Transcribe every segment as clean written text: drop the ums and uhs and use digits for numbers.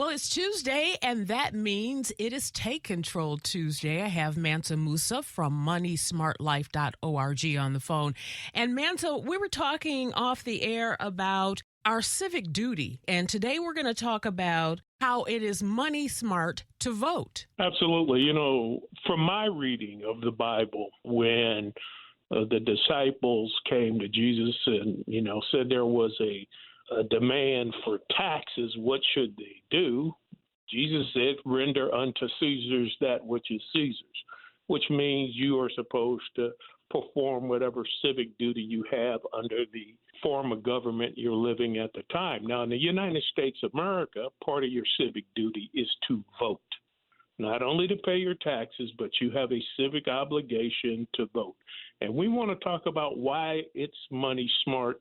Well, it's Tuesday, and that means it is Take Control Tuesday. I have Mansa Musa from moneysmartlife.org on the phone. And Mansa, we were talking off the air about our civic duty, and today we're going to talk about how it is money smart to vote. Absolutely. From my reading of the Bible, when the disciples came to Jesus and, said there was a demand for taxes, what should they do? Jesus said, render unto Caesar's that which is Caesar's, which means you are supposed to perform whatever civic duty you have under the form of government you're living at the time. Now, in the United States of America, part of your civic duty is to vote. Not only to pay your taxes, but you have a civic obligation to vote. And we want to talk about why it's money smart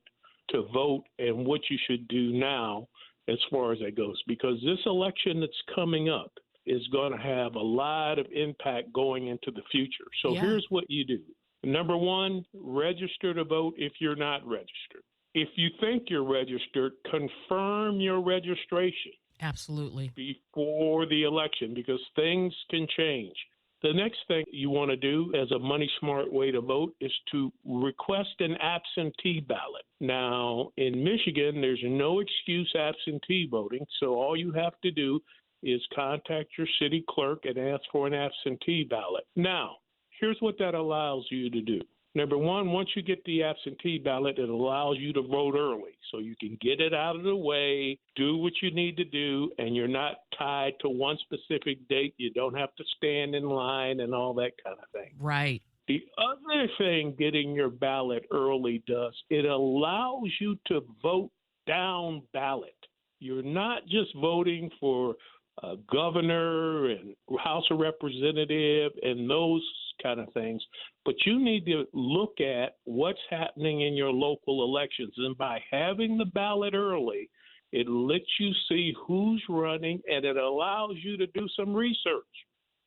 to vote and what you should do now as far as that goes. Because this election that's coming up is going to have a lot of impact going into the future. So Here's what you do. Number one, register to vote if you're not registered. If you think you're registered, confirm your registration. Absolutely. Before the election, because things can change. The next thing you want to do as a money smart way to vote is to request an absentee ballot. Now, in Michigan, there's no excuse absentee voting, so all you have to do is contact your city clerk and ask for an absentee ballot. Now, here's what that allows you to do. Number one, once you get the absentee ballot, it allows you to vote early so you can get it out of the way, do what you need to do, and you're not tied to one specific date. You don't have to stand in line and all that kind of thing. Right. The other thing getting your ballot early does, it allows you to vote down ballot. You're not just voting for governor and House of Representative and those kind of things, but you need to look at what's happening in your local elections. And by having the ballot early, it lets you see who's running, and it allows you to do some research.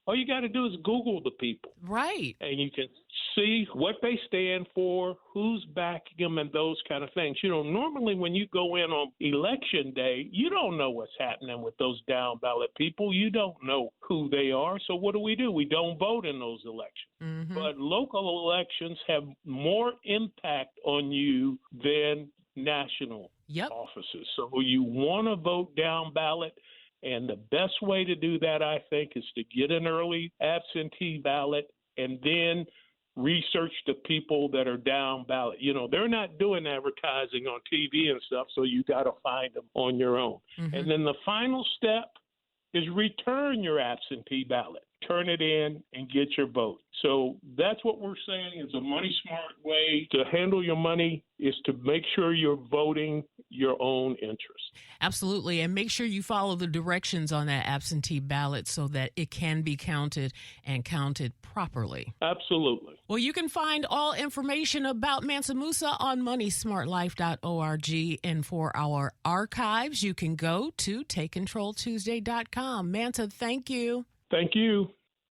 All you got to do is Google the people. Right. And you can see what they stand for, who's backing them, and those kind of things. Normally when you go in on election day, you don't know what's happening with those down ballot people. You don't know who they are. So what do? We don't vote in those elections. Mm-hmm. But local elections have more impact on you than national offices. So you want to vote down ballot. And the best way to do that, I think, is to get an early absentee ballot and then research the people that are down ballot. They're not doing advertising on TV and stuff, so you got to find them on your own. Mm-hmm. And then the final step is return your absentee ballot. Turn it in and get your vote. So that's what we're saying is a money smart way to handle your money is to make sure you're voting your own interest. Absolutely. And make sure you follow the directions on that absentee ballot so that it can be counted and counted properly. Absolutely. Well, you can find all information about Mansa Musa on moneysmartlife.org. And for our archives, you can go to takecontroltuesday.com. Mansa, thank you. Thank you.